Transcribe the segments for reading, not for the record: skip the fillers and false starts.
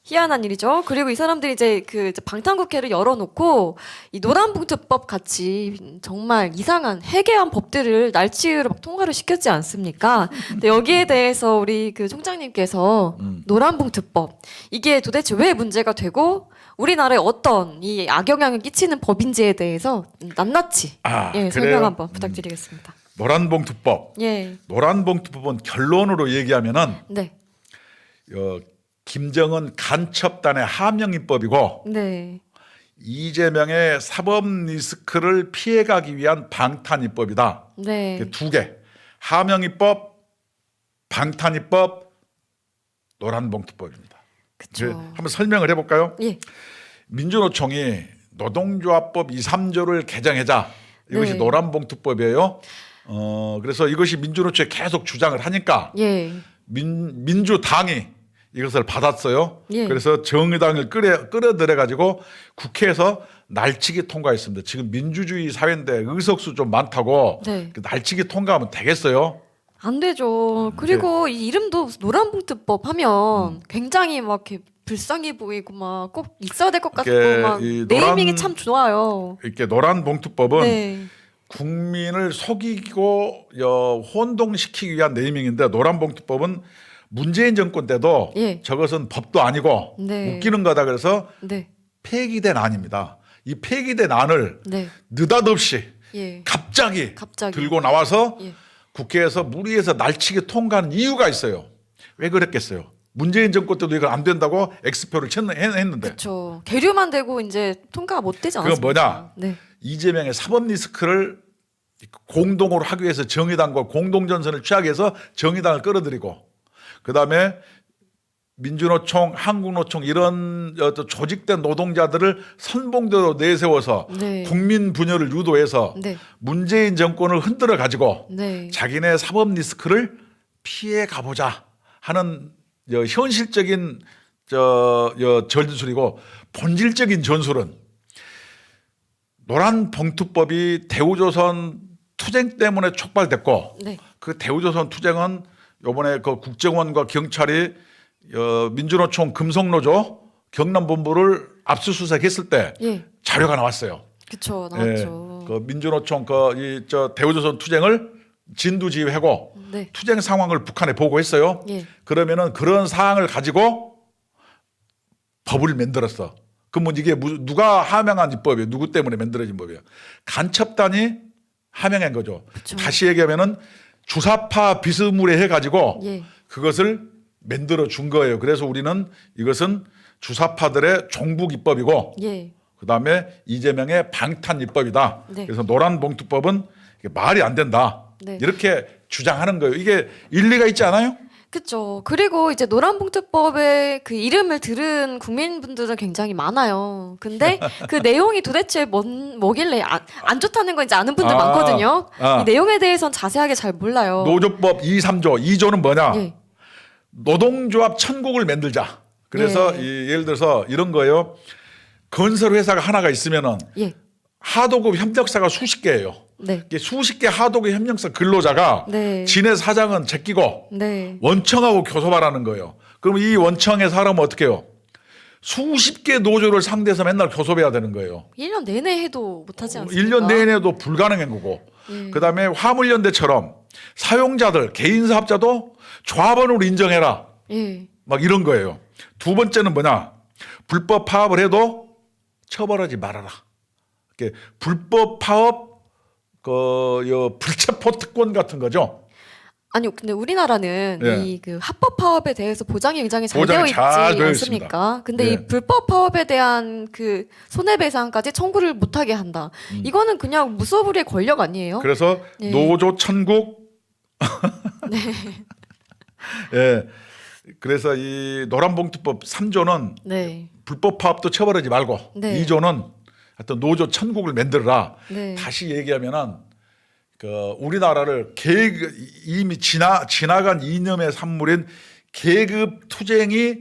희한한 일이죠. 그리고 이 사람들이 이제 방탄국회를 열어놓고 이 노란봉투법 같이 정말 이상한 해괴한 법들을 날치기로 막 통과를 시켰지 않습니까? 근데 여기에 대해서 우리 그 총장님께서 노란봉투법 이게 도대체 왜 문제가 되고 우리나라에 어떤 이 악영향을 끼치는 법인지에 대해서 낱낱이 설명 한번 부탁드리겠습니다. 노란봉투법. 노란봉투법은 결론으로 얘기하면은 네. 김정은 간첩단의 함영입법이고 네. 이재명의 사법 리스크를 피해가기 위한 방탄입법이다. 네. 두 개. 함영입법, 방탄입법, 노란봉투법입니다. 그쵸. 한번 설명을 해볼까요? 예. 민주노총이 노동조합법 2, 3조를 개정하자. 이것이 네. 노란봉투법이에요. 그래서 이것이 민주노총이 계속 주장을 하니까 민주당이 이것을 받았어요. 그래서 정의당을 끌어들여 가지고 국회에서 날치기 통과했습니다. 지금 민주주의 사회인데 의석수 좀 많다고 날치기 통과하면 되겠어요? 안 되죠. 그리고 이 이름도 노란봉투법 하면 굉장히 막 이렇게 불쌍해 보이고 막 꼭 있어야 될 것 같고 막 네이밍이 참 좋아요. 이렇게 노란봉투법은 국민을 속이고 혼동시키기 위한 네이밍인데 노란봉투법은 문재인 정권 때도 저것은 법도 아니고 웃기는 거다 그래서 폐기된 안입니다. 이 폐기된 안을 느닷없이 갑자기 들고 나와서 국회에서 무리해서 날치기 통과하는 이유가 있어요. 왜 그랬겠어요? 문재인 정권 때도 이거 안 된다고 X표를 했는데. 그렇죠. 계류만 되고 이제 통과가 못 되지 않았습니까? 그건 뭐냐? 이재명의 사법 리스크를 공동으로 하기 위해서 정의당과 공동전선을 취하기 위해서 정의당을 끌어들이고 그다음에 민주노총, 한국노총 이런 조직된 노동자들을 선봉대로 내세워서 국민 분열을 유도해서 문재인 정권을 흔들어 가지고 자기네 사법 리스크를 피해 가보자 하는 현실적인 전술이고 본질적인 전술은 노란봉투법이 대우조선 투쟁 때문에 촉발됐고 그 대우조선 투쟁은 요번에 그 국정원과 경찰이 민주노총 금속노조 경남본부를 압수수색했을 때 자료가 나왔어요. 그렇죠, 나왔죠. 그 민주노총 대우조선 투쟁을 진두지휘하고 투쟁 상황을 북한에 보고했어요. 그러면은 그런 사항을 가지고 법을 만들었어. 그러면 이게 누가 함양한 입법이에요? 누구 때문에 만들어진 법이에요? 간첩단이 함양한 거죠. 다시 얘기하면은 주사파 비스무리 해가지고 그것을 만들어 준 거예요. 그래서 우리는 이것은 주사파들의 종북 입법이고 그다음에 이재명의 방탄 입법이다. 그래서 노란봉투법은 말이 안 된다. 이렇게 주장하는 거예요. 이게 일리가 있지 않아요? 그렇죠. 그리고 이제 노란봉투법의 그 이름을 들은 국민분들은 굉장히 많아요. 근데 그 내용이 도대체 뭐길래 안 좋다는 건 이제 아는 분들 많거든요. 이 내용에 대해서는 자세하게 잘 몰라요. 노조법 2, 3조. 2조는 뭐냐? 노동조합 천국을 만들자. 그래서 예를 들어서 이런 거예요. 건설회사가 하나가 있으면은 하도급 협력사가 수십 개예요. 수십 개 하도급 협력사 근로자가 지네 사장은 제끼고 원청하고 교섭하라는 거예요. 그럼 이 원청의 사람은 어떻게 해요? 수십 개 노조를 상대해서 맨날 교섭해야 되는 거예요. 1년 내내 해도 못하지 않습니까? 1년 내내도 불가능한 거고. 그다음에 화물연대처럼 사용자들 개인 사업자도 조합원으로 인정해라. 막 이런 거예요. 두 번째는 뭐냐? 불법 파업을 해도 처벌하지 말아라. 불법 파업 불체포 특권 같은 거죠. 아니요, 근데 우리나라는 이 그 합법 파업에 대해서 보장이 굉장히 잘 되어 있지 않습니까? 근데 이 불법 파업에 대한 그 손해배상까지 청구를 못하게 한다. 이거는 그냥 무소불위의 권력 아니에요? 그래서 노조 천국. 그래서 이 노란봉투법 3조는 불법 파업도 처벌하지 말고 2조는 하여튼 노조 천국을 만들어라. 다시 얘기하면은 우리나라를 이미 지나간 이념의 산물인 계급 투쟁이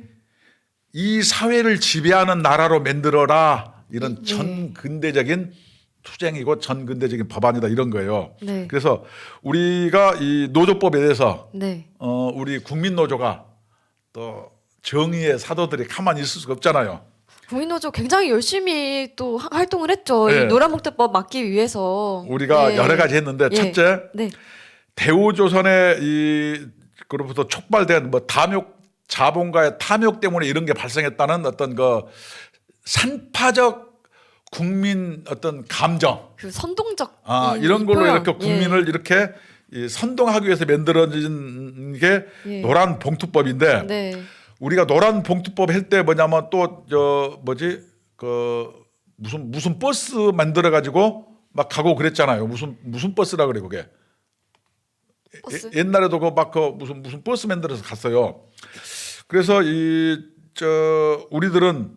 이 사회를 지배하는 나라로 만들어라. 이런 전근대적인 투쟁이고 전근대적인 법안이다 이런 거예요. 네. 그래서 우리가 이 노조법에 대해서 네. 우리 국민노조가 또 정의의 사도들이 가만히 있을 수가 없잖아요. 국민노조 굉장히 열심히 또 활동을 했죠. 네. 이 노란봉투법 막기 위해서. 우리가 예. 여러 가지 했는데 예. 첫째 네. 대우조선의 이 그로부터 촉발된 뭐 탐욕 자본가의 탐욕 때문에 이런 게 발생했다는 어떤 그 산파적 국민 어떤 감정 그 선동적 이런 걸로 표현. 이렇게 국민을 이렇게 이 선동하기 위해서 만들어진 게 예. 노란 봉투법인데 네. 우리가 노란 봉투법 할 때 뭐냐면 또 저 뭐지 그 무슨 버스 만들어 가지고 막 가고 그랬잖아요. 무슨 버스라 그래 그게. 버스? 옛날에도 무슨 버스 만들어서 갔어요. 그래서 우리들은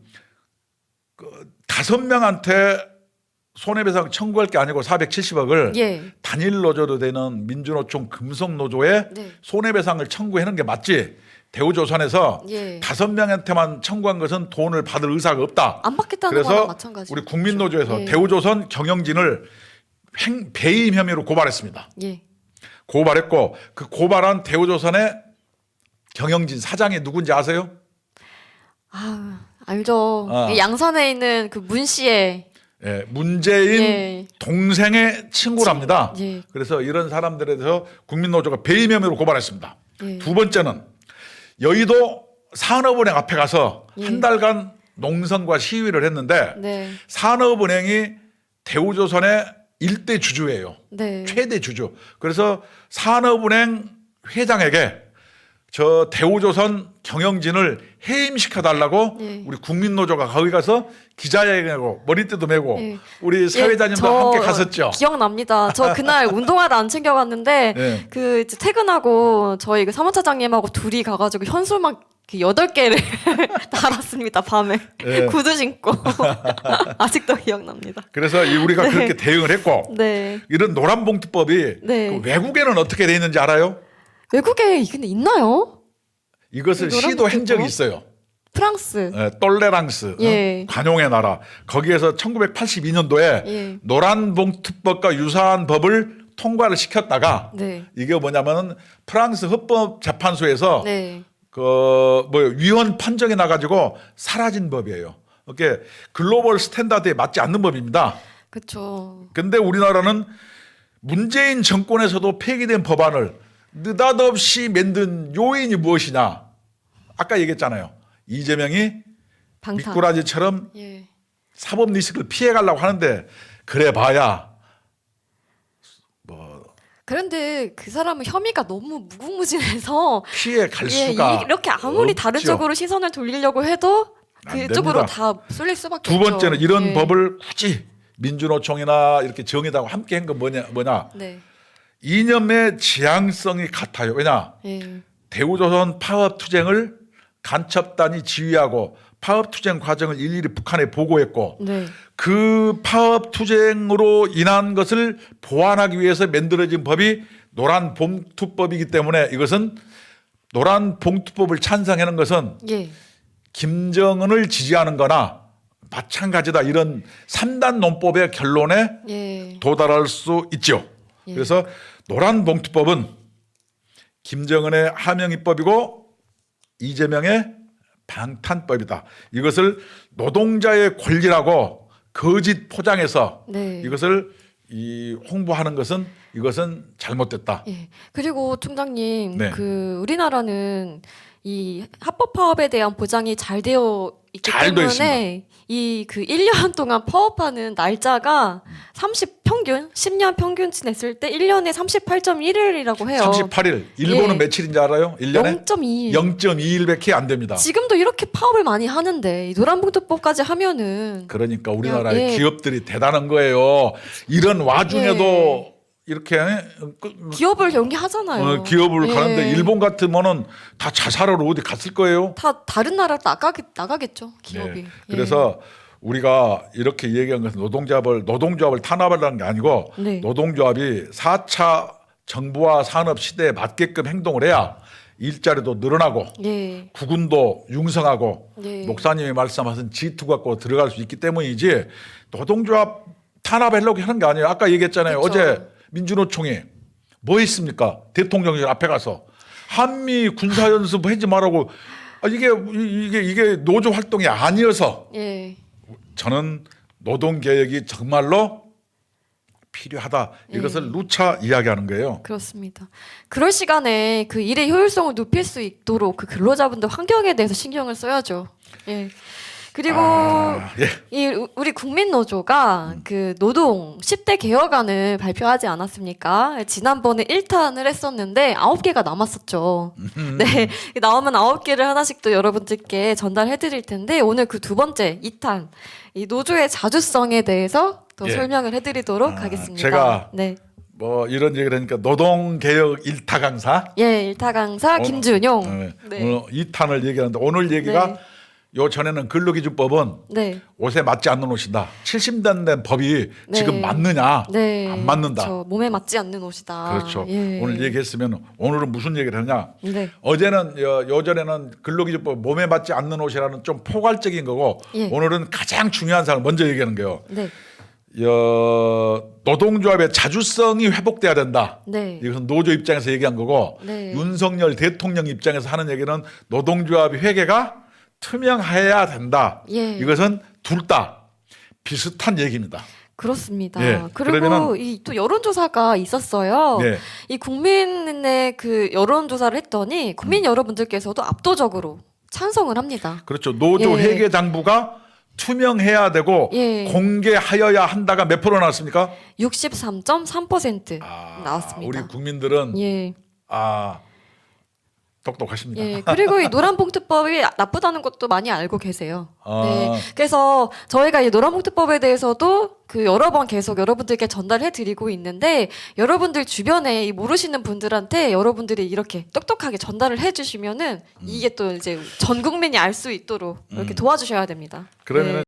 그 5명한테 손해배상 청구할 게 아니고 470억을 예. 단일 노조로 되는 민주노총 금속노조에 네. 손해배상을 청구하는 게 맞지. 대우조선에서 예. 5명한테만 청구한 것은 돈을 받을 의사가 없다. 안 받겠다는 거랑 그래서 마찬가지. 우리 국민노조에서 예. 대우조선 경영진을 배임 혐의로 고발했습니다. 예. 고발했고 그 고발한 대우조선의 경영진 사장이 누군지 아세요? 아, 알죠. 아. 양산에 있는 그 문 씨의 예, 문재인 예. 동생의 친구랍니다. 예. 그래서 이런 사람들에 대해서 국민노조가 배임 혐의로 고발했습니다. 예. 두 번째는 여의도 산업은행 앞에 가서 예. 한 달간 농성과 시위를 했는데 네. 산업은행이 대우조선의 일대 주주예요. 네. 최대 주주. 그래서 산업은행 회장에게 저 대우조선 경영진을 해임시켜달라고 예. 우리 국민노조가 거기 가서 기자회견하고 머리띠도 메고 예. 우리 사회자님도 저 함께 갔었죠. 기억납니다. 저 그날 운동화를 안 챙겨갔는데 예. 그 이제 퇴근하고 저희 그 사무차장님하고 둘이 가가지고 현수막 8개를 달았습니다. 밤에 예. 구두 신고 아직도 기억납니다. 그래서 우리가 그렇게 대응을 했고 네. 이런 노란봉투법이 네. 그 외국에는 어떻게 돼 있는지 알아요? 외국에 근데 있나요? 이것을 이 노란봉투법? 시도한 적이 있어요. 프랑스. 똘레랑스 예. 관용의 나라 거기에서 1982년도에 예. 노란봉투법과 유사한 법을 통과를 시켰다가 네. 이게 뭐냐면은 프랑스 헌법재판소에서 네. 위헌 판정이 나가지고 사라진 법이에요. 이게 글로벌 스탠다드에 맞지 않는 법입니다. 그렇죠. 근데 우리나라는 문재인 정권에서도 폐기된 법안을 느닷없이 만든 요인이 무엇이냐? 아까 얘기했잖아요. 이재명이 방탄. 미꾸라지처럼 예. 사법 리스크를 피해가려고 하는데 그래 봐야 그런데 그 사람은 혐의가 너무 무궁무진해서 피해갈 예, 수가 이렇게 아무리 다른 없죠. 쪽으로 시선을 돌리려고 해도 안 그쪽으로 됩니다. 다 쏠릴 수밖에 두 없죠. 번째는 이런 예. 법을 굳이 민주노총이나 이렇게 정의당과 함께 한 건 뭐냐? 네. 이념의 지향성이 같아요. 왜냐? 예. 대우조선 파업 투쟁을 간첩단이 지휘하고 파업 투쟁 과정을 일일이 북한에 보고했고 네. 그 파업 투쟁으로 인한 것을 보완하기 위해서 만들어진 법이 노란 봉투법이기 때문에 이것은 노란 봉투법을 찬성하는 것은 예. 김정은을 지지하는 거나 마찬가지다 이런 3단 논법의 결론에 예. 도달할 수 있죠. 예. 그래서 노란 봉투법은 김정은의 하명입법이고 이재명의 방탄법이다. 이것을 노동자의 권리라고 거짓 포장해서 네. 이것을 홍보하는 것은 이것은 잘못됐다. 예. 그리고 총장님, 네. 그 우리나라는 이 합법 파업에 대한 보장이 잘 되어 있기 잘돼 때문에 이 그 1년 동안 파업하는 날짜가 10년 평균치 냈을 때 1년에 38.1일이라고 해요. 38일. 일본은 예. 며칠인지 알아요? 1년에 0.2일. 0.2일밖에 안 됩니다. 지금도 이렇게 파업을 많이 하는데 이 노란봉투법까지 하면은 그러니까 우리나라의 예. 기업들이 대단한 거예요. 이런 와중에도 이렇게 기업을 연기하잖아요. 기업을 예. 가는데 일본 같으면은 다 자살하러 어디 갔을 거예요. 다 다른 나라 나가겠죠 기업이. 네. 그래서 우리가 이렇게 얘기한 것은 노동조합을 탄압하려는 게 아니고 네. 노동조합이 4차 정부와 산업 시대에 맞게끔 행동을 해야 일자리도 늘어나고 예. 국운도 융성하고 예. 목사님이 말씀하신 G2 갖고 들어갈 수 있기 때문이지 노동조합 탄압하려고 하는 게 아니에요. 아까 얘기했잖아요. 그쵸. 어제 민주노총이 뭐 했습니까? 대통령실 앞에 가서 한미 군사연습 하지 말라고. 이게 노조 활동이 아니어서 예. 저는 노동개혁이 정말로 필요하다. 이것을 누차 이야기하는 거예요. 그렇습니다. 그럴 시간에 그 일의 효율성을 높일 수 있도록 그 근로자분들 환경에 대해서 신경을 써야죠. 예. 그리고 이 우리 국민노조가 그 노동 10대 개혁안을 발표하지 않았습니까? 지난번에 1탄을 했었는데 9개가 남았었죠. 네. 나오면 9개를 하나씩 또 여러분들께 전달해 드릴 텐데 오늘 그 두 번째 2탄 이 노조의 자주성에 대해서 또 설명을 해 드리도록 하겠습니다. 제가 네. 뭐 이런 얘기를 하니까 노동개혁 1타 강사. 예, 1타 강사 김준용. 네. 오늘 2탄을 얘기하는데 오늘 얘기가 요 전에는 근로기준법은 옷에 맞지 않는 옷이다. 70년 된 법이 지금 맞느냐? 안 맞는다. 그렇죠. 몸에 맞지 않는 옷이다. 그렇죠. 예. 오늘 얘기했으면 오늘은 무슨 얘기를 하냐? 네. 어제는 요전에는 근로기준법 몸에 맞지 않는 옷이라는 좀 포괄적인 거고 오늘은 가장 중요한 사항을 먼저 얘기하는 거예요. 네. 노동조합의 자주성이 회복돼야 된다. 네. 이것은 노조 입장에서 얘기한 거고 윤석열 대통령 입장에서 하는 얘기는 노동조합 회계가 투명해야 된다. 이것은 둘 다 비슷한 얘기입니다. 그렇습니다. 예. 그리고 이 또 여론조사가 있었어요. 네. 이 국민의 그 여론조사를 했더니 국민 여러분들께서도 압도적으로 찬성을 합니다. 그렇죠. 노조 회계 장부가 투명해야 되고 공개하여야 한다가 몇 프로 나왔습니까? 63.3% 나왔습니다. 우리 국민들은 똑똑하십니다. 예, 그리고 이 노란봉투법이 나쁘다는 것도 많이 알고 계세요. 네, 그래서 저희가 이 노란봉투법에 대해서도 그 여러 번 계속 여러분들께 전달해 드리고 있는데 여러분들 주변에 이 모르시는 분들한테 여러분들이 이렇게 똑똑하게 전달을 해 주시면은 이게 또 이제 전 국민이 알 수 있도록 이렇게 도와주셔야 됩니다. 그러면은